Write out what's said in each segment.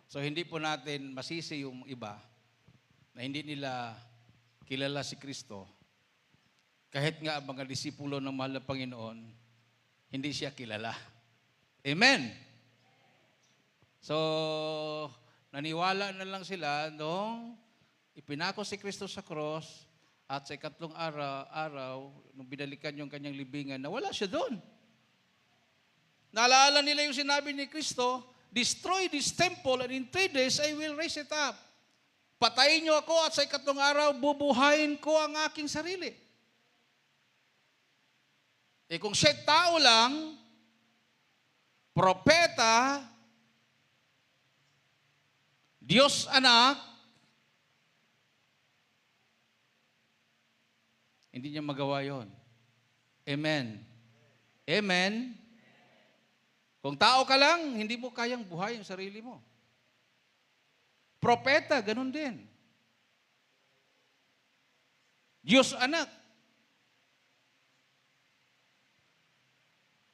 So hindi po natin masisi yung iba na hindi nila kilala si Kristo. Kahit nga ang mga disipulo ng mahal na Panginoon, hindi siya kilala. Amen! So, naniwala na lang sila nung ipinako si Kristo sa cross at sa ikatlong araw, nung binalikan yung kanyang libingan, nawala siya doon. Naalala nila yung sinabi ni Kristo, destroy this temple and in 3 days I will raise it up. Patayin niyo ako at sa ikatlong araw, bubuhayin ko ang aking sarili. Kung siya tao lang, propeta, Diyos anak, hindi niya magawa yon. Amen. Amen. Kung tao ka lang, hindi mo kayang buhay ang sarili mo. Propeta, ganun din. Diyos anak.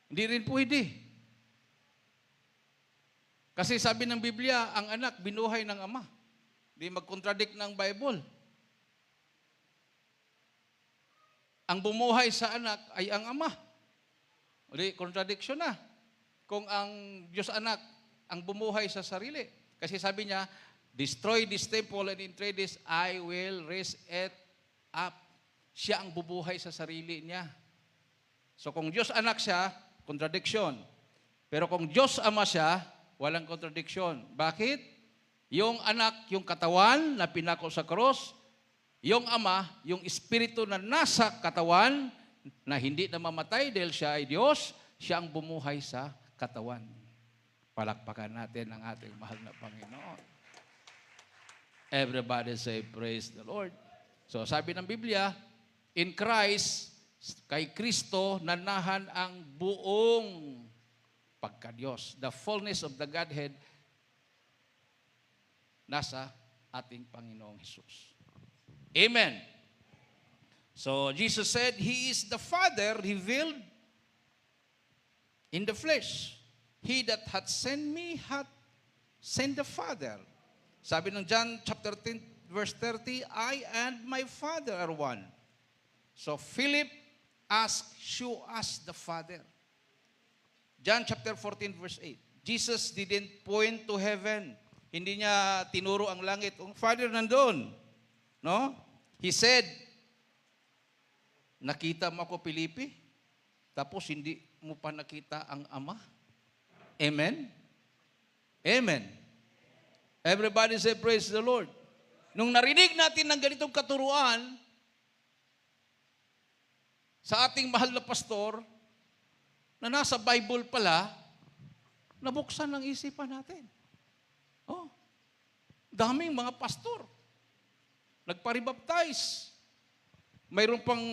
Hindi rin pwede. Kasi sabi ng Biblia, ang anak binuhay ng ama. Hindi mag-contradict ng Bible. Ang bumuhay sa anak ay ang ama. Hindi, contradiction na. Kung ang Diyos anak ang bumuhay sa sarili. Kasi sabi niya, destroy this temple and in 3 days I will raise it up. Siya ang bubuhay sa sarili niya. So kung Diyos anak siya, contradiction. Pero kung Diyos ama siya, walang contradiction. Bakit? Yung anak, yung katawan na pinako sa cross, yung ama, yung espiritu na nasa katawan, na hindi na mamatay dahil siya ay Diyos, siya ang bumuhay sa katawan. Palakpakan natin ang ating mahal na Panginoon. Everybody say, praise the Lord. So sabi ng Biblia, in Christ, kay Kristo, nanahan ang buong pagka-Diyos. The fullness of the Godhead nasa ating Panginoong Jesus. Amen. So Jesus said, He is the Father revealed in the flesh. He that hath sent me hath sent the Father. Sabi ng John chapter 10, verse 30, I and my Father are one. So Philip asked, show us the Father. John chapter 14, verse 8. Jesus didn't point to heaven. Hindi niya tinuro ang langit. Ang Father nandun. No? He said, nakita mo ako, Filipi? Tapos hindi mo pa nakita ang Ama? Amen? Amen. Everybody say, praise the Lord. Nung narinig natin ng ganitong katuruan sa ating mahal na pastor, na nasa Bible pala, nabuksan ang isipan natin. Oh, daming mga pastor. Nagparibaptize. Mayroon pang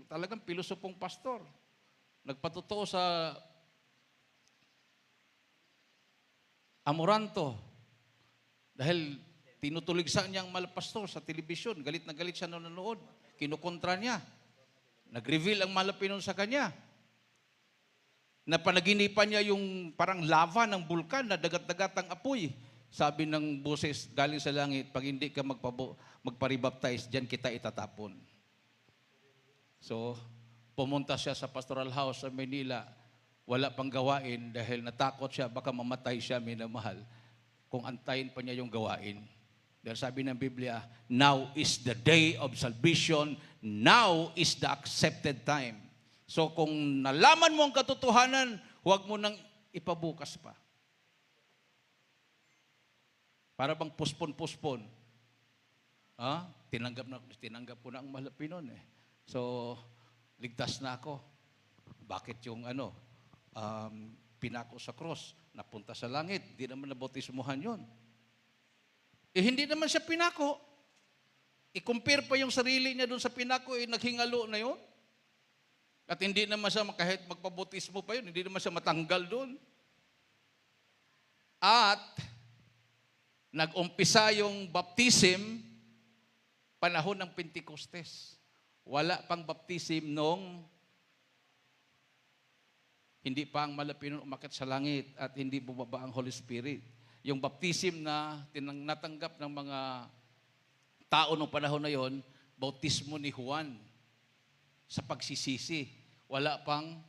talagang pilosopong pastor. Nagpatotoo sa Amoranto. Dahil tinutuligsa niya ang malapastor sa telebisyon. Galit na galit siya nanonood. Kinukontra niya. Nag-reveal ang malapinon sa kanya. Napanaginipan niya yung parang lava ng bulkan na dagat-dagat ang apoy. Sabi ng boses galing sa langit, pag hindi ka magparibaptize, diyan kita itatapon. So, pumunta siya sa pastoral house sa Manila. Wala pang gawain dahil natakot siya, baka mamatay siya, minamahal, kung antayin pa niya yung gawain. Dahil sabi ng Biblia, now is the day of salvation, now is the accepted time. So kung nalaman mo ang katotohanan, huwag mo nang ipabukas pa. Para bang puspon-puspon. Tinanggap ko na ang malapinon eh. So, ligtas na ako. Bakit yung pinako sa cross, napunta sa langit, di naman nabautismuhan yun. Hindi naman siya pinako. I-compare pa yung sarili niya doon sa pinako, naghingalo na yun. At hindi naman siya, kahit magpabautismo pa yun, hindi naman siya matanggal doon. At nag-umpisa yung baptism panahon ng Pentecostes. Wala pang baptism nung hindi pa ang malapinon umakyat sa langit at hindi bumaba ang Holy Spirit. yung baptism na natanggap ng mga tao noong panahon na yon, bautismo ni Juan sa pagsisisi. Wala pang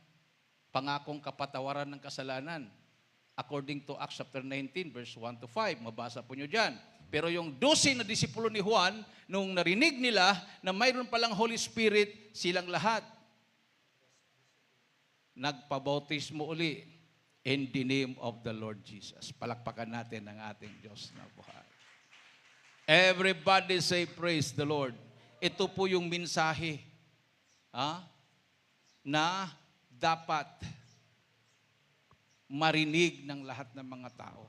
pangakong kapatawaran ng kasalanan. According to Acts chapter 19, verse 1 to 5. Mabasa po nyo dyan. Pero yung 12 na disipulo ni Juan, nung narinig nila na mayroon palang Holy Spirit, silang lahat nagpabautismo uli in the name of the Lord Jesus. Palakpakan natin ang ating Diyos na buhay. Everybody say, praise the Lord. Ito po yung mensahe na dapat marinig ng lahat ng mga tao.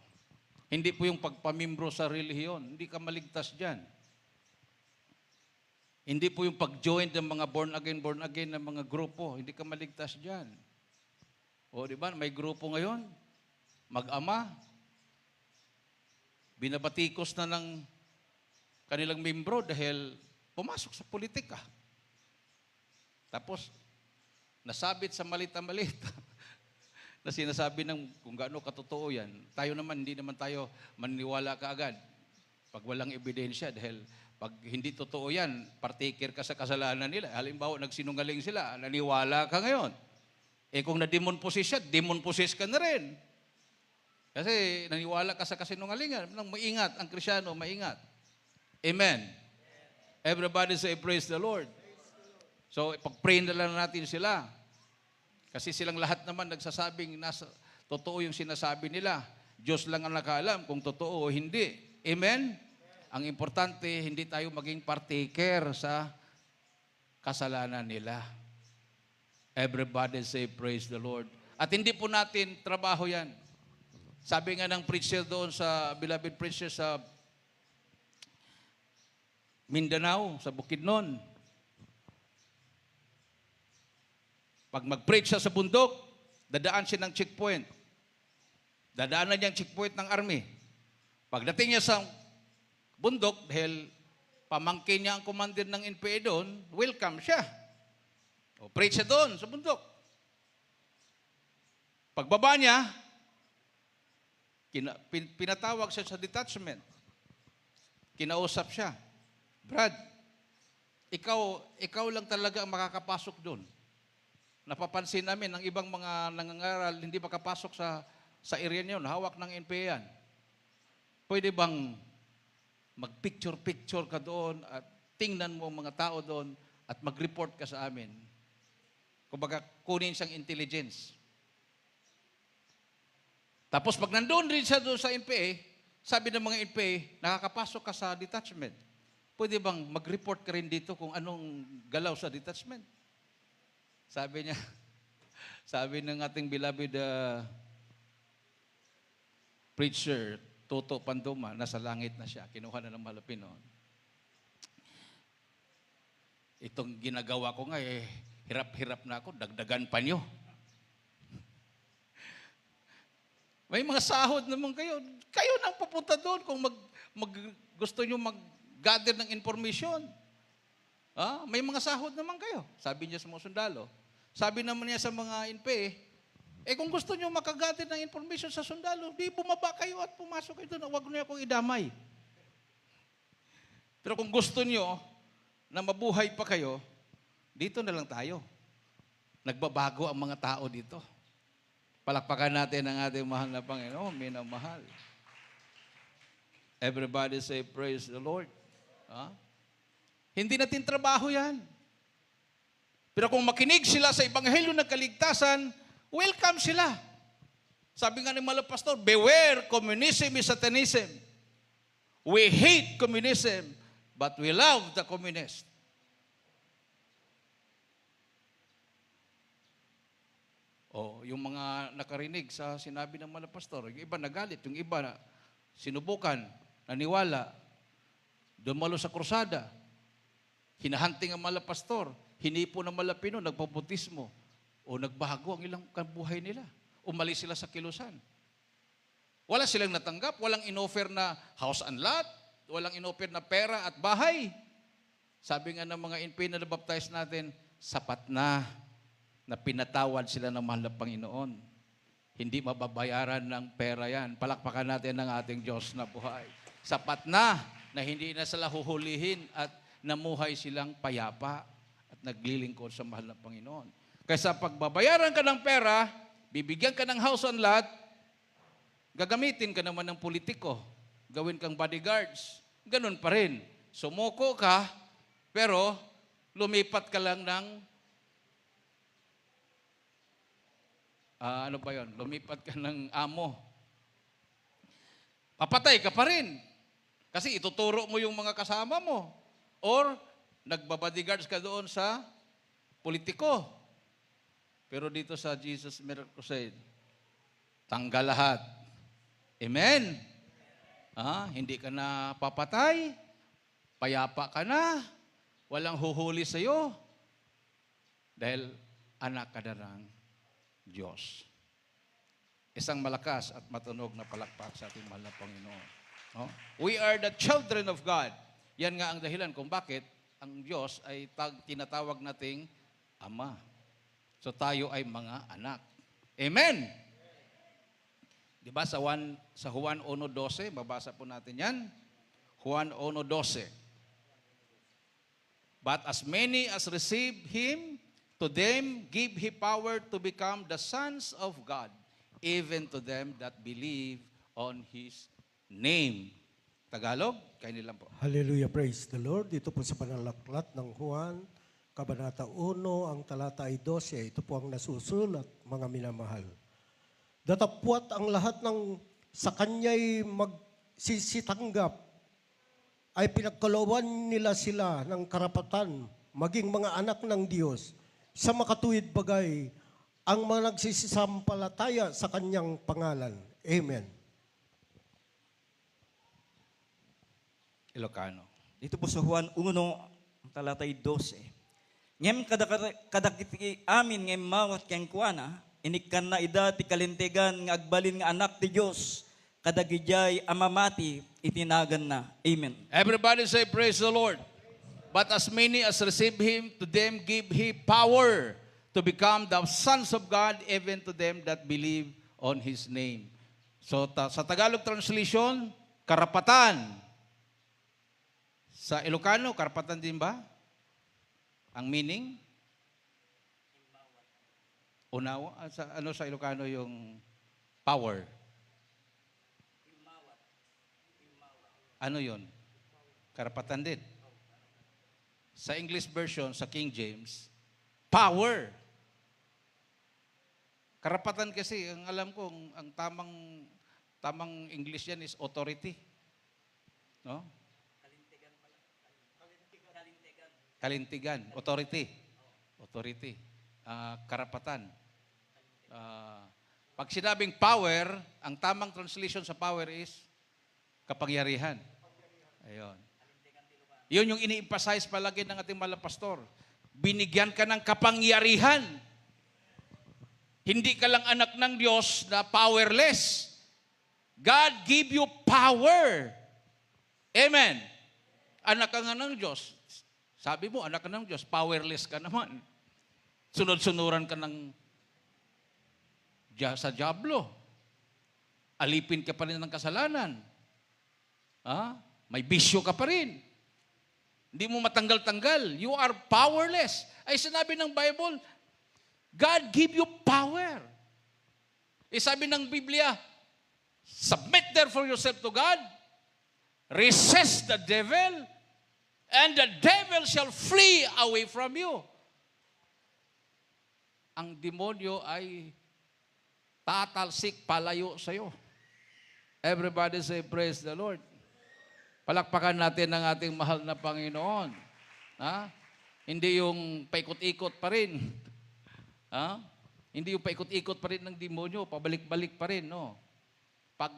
Hindi po yung pagpamimbro sa relihiyon. Hindi ka maligtas dyan. Hindi po yung pag-join ng mga born again ng mga grupo. Hindi ka maligtas dyan. O, di ba? May grupo ngayon, mag-ama, binabatikos na ng kanilang membro dahil pumasok sa politika. Tapos, nasabit sa malita-malita na sinasabi ng kung gaano katotoo yan. Tayo naman, hindi naman tayo maniniwala kaagad pag walang ebidensya dahil pag hindi totoo yan, partaker ka sa kasalanan nila. Halimbawa, nagsinungaling sila, naniwala ka ngayon. Eh kung na-demon possess siya, demon possess ka na rin. Kasi naniwala ka sa kasinungalingan. Maingat, ang Krisyano, maingat. Amen. Everybody say, praise the Lord. So, pag-pray na lang natin sila. Kasi silang lahat naman nagsasabing totoo yung sinasabi nila. Diyos lang ang nakaalam kung totoo o hindi. Amen? Ang importante, hindi tayo maging partaker sa kasalanan nila. Everybody say, praise the Lord. At hindi po natin trabaho yan. Sabi nga ng preacher doon sa, beloved preacher sa Mindanao, sa Bukidnon, pag mag-preach siya sa bundok, dadaan siya ng checkpoint. Dadaanan niya ang checkpoint ng army. Pagdating niya sa bundok, dahil pamangkin niya ang commander ng NPA doon, welcome siya. O, preach siya doon sa bundok. Pagbaba niya, pinatawag siya sa detachment. Kinausap siya. Brad, ikaw lang talaga ang makakapasok doon. Napapansin namin ng ibang mga nangangaral hindi makapasok sa area niyo, hawak ng NPA yan. Pwede bang mag-picture-picture ka doon at tingnan mo ang mga tao doon at mag-report ka sa amin? Kumbaga, kunin siyang intelligence. Tapos pag nandoon rin siya doon sa NPA, sabi ng mga NPA, nakakapasok ka sa detachment. Pwede bang mag-report ka rin dito kung anong galaw sa detachment? Sabi niya, sabi ng ating beloved preacher, Toto Pandoma, nasa langit na siya. Kinuha na ng malapin noon. Itong ginagawa ko nga, hirap-hirap na ako, dagdagan pa niyo. May mga sahod naman kayo. Kayo nang pupunta doon kung gusto nyo mag-gather ng information. May mga sahod naman kayo. Sabi niya sa mga sundalo. Sabi naman niya sa mga NPA, kung gusto nyo makagatid ng information sa sundalo, di bumaba kayo at pumasok kayo doon. Huwag niyo akong idamay. Pero kung gusto nyo na mabuhay pa kayo, dito na lang tayo. Nagbabago ang mga tao dito. Palakpakan natin ang ating mahal na Panginoon, minamahal. Everybody say, praise the Lord. Hindi natin trabaho yan. Pero kung makinig sila sa Ebanghelyo ng Kaligtasan, welcome sila. Sabi nga ni Malo Pastor, beware, communism is Satanism. We hate communism, but we love the communist. Yung mga nakarinig sa sinabi ng Malo Pastor, yung iba nagalit, yung iba sinubukan, naniwala, dumalo sa krusada, hinahanting ang Malo Pastor, hinipo ng Malapino, nagpabutismo, o nagbago ang ilang buhay nila. Umalis sila sa kilusan. Wala silang natanggap, walang inoffer na house and lot, walang inoffer na pera at bahay. Sabi nga ng mga NPA na nabaptize natin, sapat na pinatawad sila ng mahal na Panginoon. Hindi mababayaran ng pera yan. Palakpakan natin ang ating Diyos na buhay. Sapat na hindi na sila huhulihin at namuhay silang payapa at naglilingkod sa mahal na Panginoon. Kaysa pagbabayaran ka ng pera, bibigyan ka ng house and lot, gagamitin ka naman ng politiko, gawin kang bodyguards, ganun pa rin. Sumuko ka, pero lumipat ka lang ng, lumipat ka ng amo. Papatay ka pa rin. Kasi ituturo mo yung mga kasama mo. Or, nagbabodyguards ka doon sa politiko. Pero dito sa Jesus Miracle Crusade, tanggal lahat. Amen? Hindi ka na papatay, payapa ka na, walang huhuli sa'yo, dahil anak ka na ng Diyos. Isang malakas at matunog na palakpak sa ating mahal na Panginoon. No? We are the children of God. Yan nga ang dahilan kung bakit ang Diyos ay tinatawag nating Ama. So tayo ay mga anak. Amen? Diba sa Juan 1:12, babasa po natin yan. Juan 1:12. But as many as receive Him, to them give He power to become the sons of God, even to them that believe on His name. Tagalog, kayo nilang po. Hallelujah, praise the Lord. Dito po sa panalaklat ng Juan, Kabanata 1, ang talata ay 12. Ito po ang nasusulat, mga minamahal. Datapwat ang lahat ng sa Kanya'y magsisitanggap, ay pinagkalooban nila sila ng karapatan, maging mga anak ng Diyos, sa makatuwid bagay, ang mga nagsisisampalataya sa Kanyang pangalan. Amen. Ilocano. Dito po sa Juan 1, ang talatay 12. Ngem kadakiti amin ngem mawat keng kuana, inikan na ida ti kalintegan nga agbalin nga anak ti Diyos, kadagijay amamati itinagan na. Amen. Everybody say, praise the Lord. But as many as receive Him, to them give He power to become the sons of God, even to them that believe on His name. So sa Tagalog translation, karapatan. Sa Ilocano, karapatan din ba? Ang meaning? Unawa? Sa Ilocano yung power? Ano yun? Karapatan din. Sa English version, sa King James, power. Karapatan kasi, ang alam ko, ang tamang English yan is authority. No? Kalintigan. Authority. Authority. Karapatan. Pag sinabing power, ang tamang translation sa power is kapangyarihan. Ayun. Yun yung ini-emphasize palagi ng ating mga pastor. Binigyan ka ng kapangyarihan. Hindi ka lang anak ng Diyos na powerless. God give you power. Amen. Anak ka nga ng Diyos. Sabi mo, anak ka ng Diyos, powerless ka naman. Sunod-sunuran ka sa diablo. Alipin ka pa rin ng kasalanan. May bisyo ka pa rin. Hindi mo matanggal-tanggal. You are powerless. Ay sinabi ng Bible, God give you power. Sabi ng Biblia, submit therefore yourself to God, resist the devil, and the devil shall flee away from you. Ang demonyo ay tatalsik palayo sa'yo. Everybody say, praise the Lord. Palakpakan natin ang ating mahal na Panginoon. Hindi yung paikot-ikot pa rin. Hindi yung paikot-ikot pa rin ng demonyo, pabalik-balik pa rin. No? Pag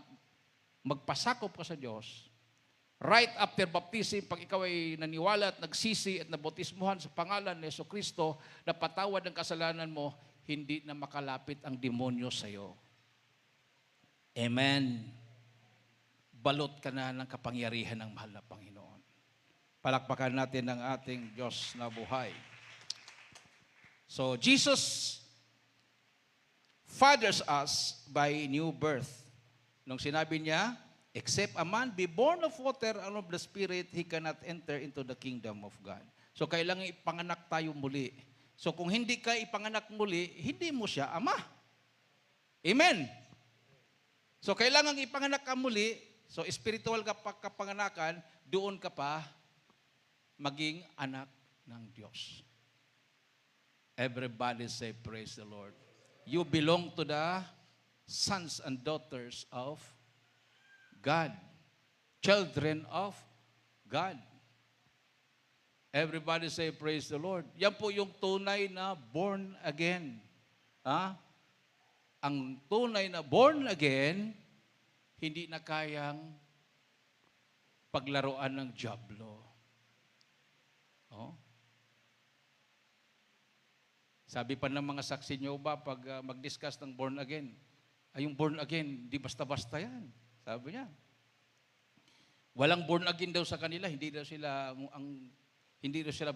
magpasakop ka sa Diyos, right after baptism, pag ikaw ay naniwala at nagsisi at nabautismuhan sa pangalan ni Jesucristo, na patawad ang kasalanan mo, hindi na makalapit ang demonyo sa iyo. Amen. Balot ka na ng kapangyarihan ng mahal na Panginoon. Palakpakan natin ang ating Diyos na buhay. So, Jesus fathers us by new birth. Nung sinabi niya, except a man be born of water and of the Spirit, he cannot enter into the kingdom of God. So kailangan ipanganak tayo muli. So kung hindi ka ipanganak muli, hindi mo siya ama. Amen. So kailangan ipanganak ka muli. So spiritual ka kapanganakan, doon ka pa maging anak ng Diyos. Everybody say, praise the Lord. You belong to the sons and daughters of God. Children of God. Everybody say, praise the Lord. Yan po yung tunay na born again. Ha? Ang tunay na born again, hindi na kayang paglaruan ng dyablo. Oh? Sabi pa ng mga saksi nyo ba, pag mag-discuss ng born again, ay yung born again, di basta-basta yan. Sabi niya. Walang born again daw sa kanila, hindi daw sila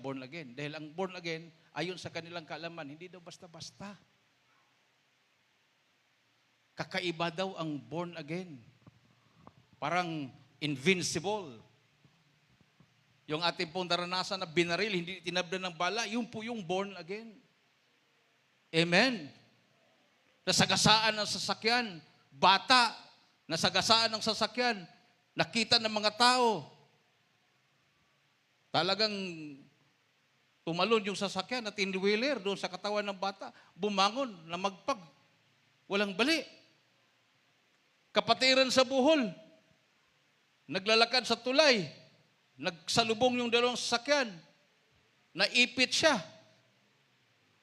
born again. Dahil ang born again, ayon sa kanilang kaalaman, hindi daw basta-basta. Kakaiba daw ang born again. Parang invincible. Yung ating pong naranasan na binaril, hindi tinablan ng bala, yun po yung born again. Amen. Nasagasaan ng sasakyan, bata, nasagasaan ng sasakyan, nakita ng mga tao. Talagang tumalon yung sasakyan at in-wheeler doon sa katawan ng bata. Bumangon, namagpag, walang bali. Kapatiran sa buhol, naglalakad sa tulay, nagsalubong yung dalawang sasakyan, naipit siya.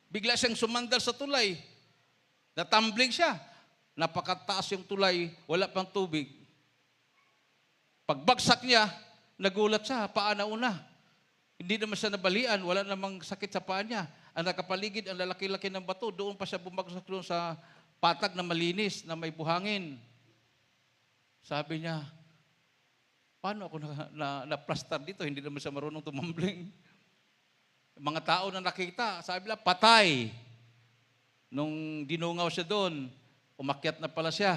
Bigla siyang sumandal sa tulay. Natumbling siya. Napakataas yung tulay, wala pang tubig. Pagbagsak niya, nagulat siya, paa na una. Hindi naman siya nabalian, wala namang sakit sa paa niya. Ang nakapaligid, ang lalaki-laki ng bato, doon pa siya bumagsak doon sa patag na malinis, na may buhangin. Sabi niya, paano ako na-plastar dito? Hindi naman siya marunong tumambling. Mga tao na nakita, sabi nila, patay. Nung dinungaw siya doon, umakyat na pala siya.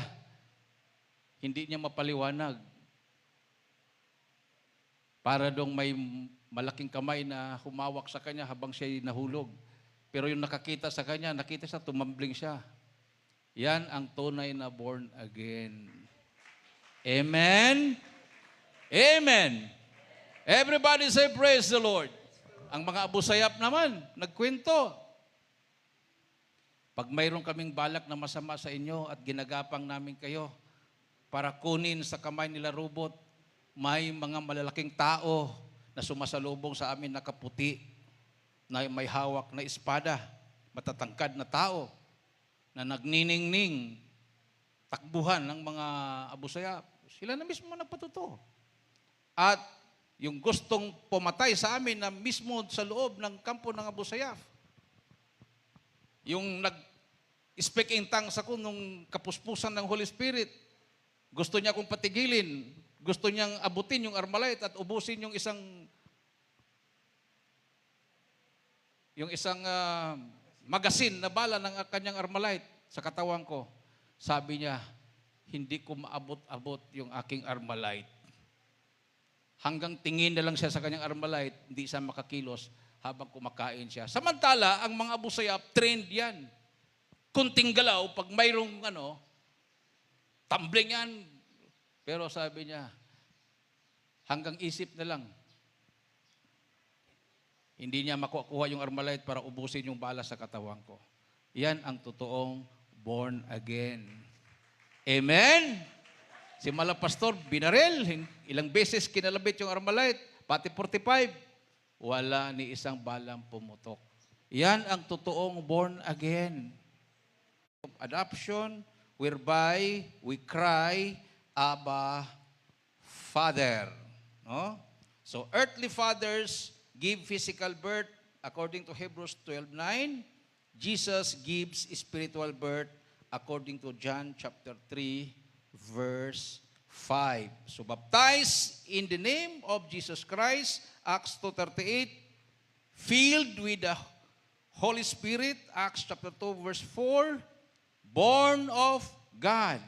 Hindi niya mapaliwanag. Para dong may malaking kamay na humawak sa kanya habang siya'y nahulog. Pero yung nakakita sa kanya, nakita siya, tumambling siya. Yan ang tunay na born again. Amen? Amen. Everybody say, praise the Lord. Ang mga abusayap naman, nagkwento. Pag mayroon kaming balak na masama sa inyo at ginagapang namin kayo para kunin sa kamay nila robot, may mga malalaking tao na sumasalubong sa amin nakaputi, na may hawak na espada, matatangkad na tao, na nagniningning, takbuhan ng mga abusayap. Sila na mismo nagpatuto. At yung gustong pumatay sa amin na mismo sa loob ng kampo ng Abu Sayyaf. Yung nag-speak in tongues ako nung kapuspusan ng Holy Spirit. Gusto niya akong patigilin. Gusto niyang abutin yung Armalite at ubusin yung isang magasin na bala ng kanyang Armalite sa katawan ko. Sabi niya, hindi ko maabot-abot yung aking Armalite. Hanggang tingin na lang siya sa kanyang Armalite, hindi siya makakilos habang kumakain siya. Samantala, ang mga Abu Sayyaf, trained yan. Kunting galaw, pag mayroong tumbling yan. Pero sabi niya, hanggang isip na lang. Hindi niya makukuha yung Armalite para ubusin yung bala sa katawan ko. Yan ang totoong born again. Amen? Si Malapastor, binaril, ilang beses kinalabit yung Armalite, pati 45, wala ni isang balang pumutok. Yan ang totoong born again. Adoption, whereby we cry, Abba, Father. No? So, earthly fathers give physical birth according to Hebrews 12:9. Jesus gives spiritual birth according to John chapter 3, verse 5. So, baptized in the name of Jesus Christ, Acts 2:38, filled with the Holy Spirit, Acts chapter 2, verse 4, born of God.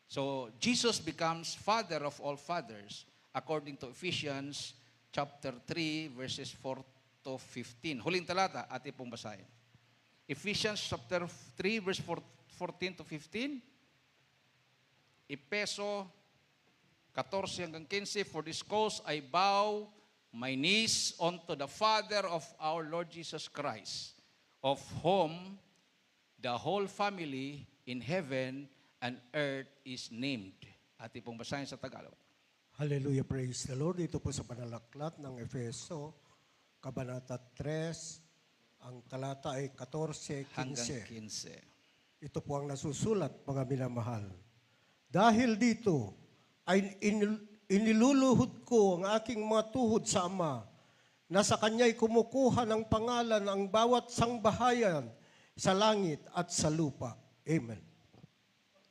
So, Jesus becomes Father of all fathers according to Ephesians chapter 3, verses 4 to 15. Huling talata, atin pong basahin. Ephesians chapter 3, verse 14 to 15. Epeso 14 hanggang 15, for this cause I bow my knees unto the Father of our Lord Jesus Christ, of whom the whole family in heaven and earth is named. Atin pong basahin sa Tagalog. Hallelujah, praise the Lord. Dito po sa panalaklat ng Efeso, Kabanata 3, ang talata ay 14, 15. Hanggang 15. Ito po ang nasusulat, mga minamahal. Dahil dito, ay iniluluhod ko ang aking mga tuhod sa Ama, na sa Kanya'y kumukuha ng pangalan ang bawat sangbahayan sa langit at sa lupa. Amen.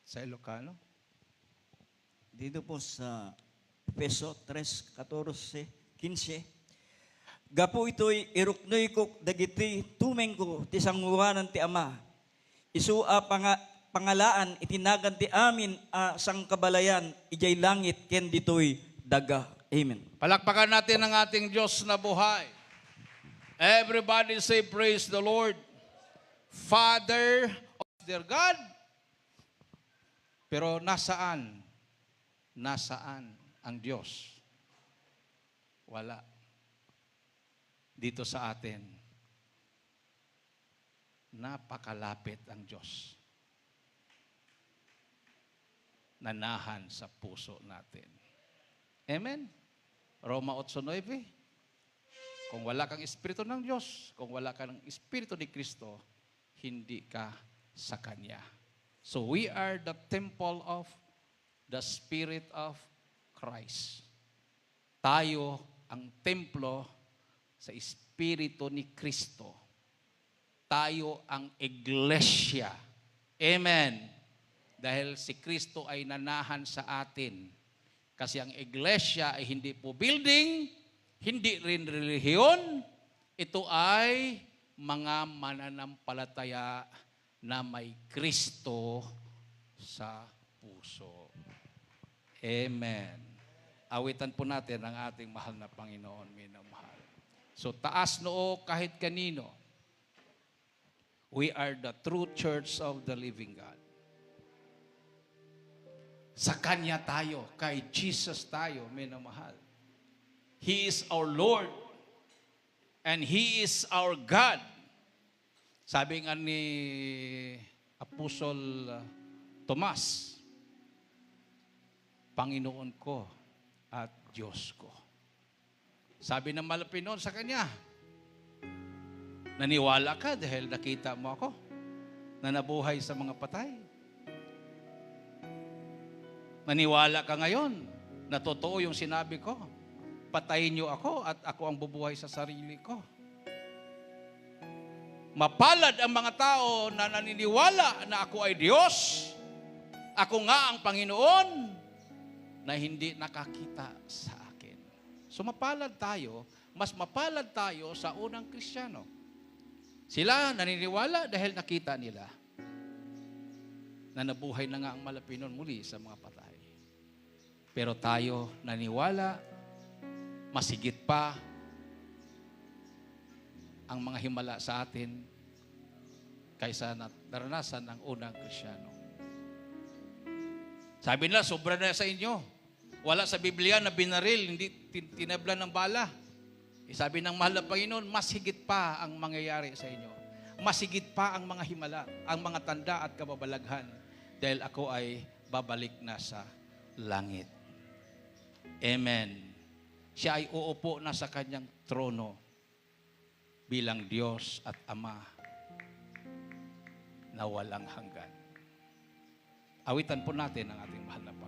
Sa Ilocano? Dito po sa Efeso 3, 14, 15. Gapo ito'y iruknoy ko dagiti tumeng ko ti sanguwanan ti Ama. Isua pangalaan itinagan ti amin sang kabalayan ijay langit ken ditoy daga. Amen. Palakpakan natin ang ating Diyos na buhay. Everybody say, praise the Lord. Father of their God. Pero nasaan? Nasaan ang Diyos? Wala. Dito sa atin, napakalapit ang Diyos. Nanahan sa puso natin. Amen? Roma 8:9. Kung wala kang Espiritu ng Diyos, kung wala kang Espiritu ni Kristo, hindi ka sa Kanya. So we are the temple of the Spirit of Christ. Tayo ang templo sa Espiritu ni Kristo. Tayo ang iglesia. Amen. Dahil si Kristo ay nanahan sa atin. Kasi ang iglesia ay hindi po building, hindi rin relihiyon. Ito ay mga mananampalataya na may Kristo sa puso. Amen. Awitan po natin ang ating mahal na Panginoon, minamahal. So taas noo kahit kanino. We are the true church of the living God. Sa Kanya tayo, kay Jesus tayo, minamahal. He is our Lord and He is our God. Sabi nga ni Apostol Tomas, Panginoon ko at Diyos ko. Sabi ng Malapinon sa Kanya, naniwala ka dahil nakita mo ako na nabuhay sa mga patay. Naniwala ka ngayon na totoo yung sinabi ko. Patayin niyo ako at ako ang bubuhay sa sarili ko. Mapalad ang mga tao na naniniwala na ako ay Diyos. Ako nga ang Panginoon na hindi nakakita sa akin. So mapalad tayo, mas mapalad tayo sa unang Kristiyano. Sila naniniwala dahil nakita nila na nabuhay na nga ang Malapinon muli sa mga patay. Pero tayo naniwala, masigit pa ang mga himala sa atin kaysa naranasan ng unang Kristiyano. Sabi nila, sobra na sa inyo. Wala sa Biblia na binaril, hindi tinablan ng bala. Sabi ng mahal na Panginoon, mas higit pa ang mangyayari sa inyo. Mas higit pa ang mga himala, ang mga tanda at kababalaghan. Dahil ako ay babalik na sa langit. Amen. Siya ay uupo na sa kanyang trono bilang Diyos at Ama na walang hanggan. Awitan po natin ang ating mahal na Panginoon.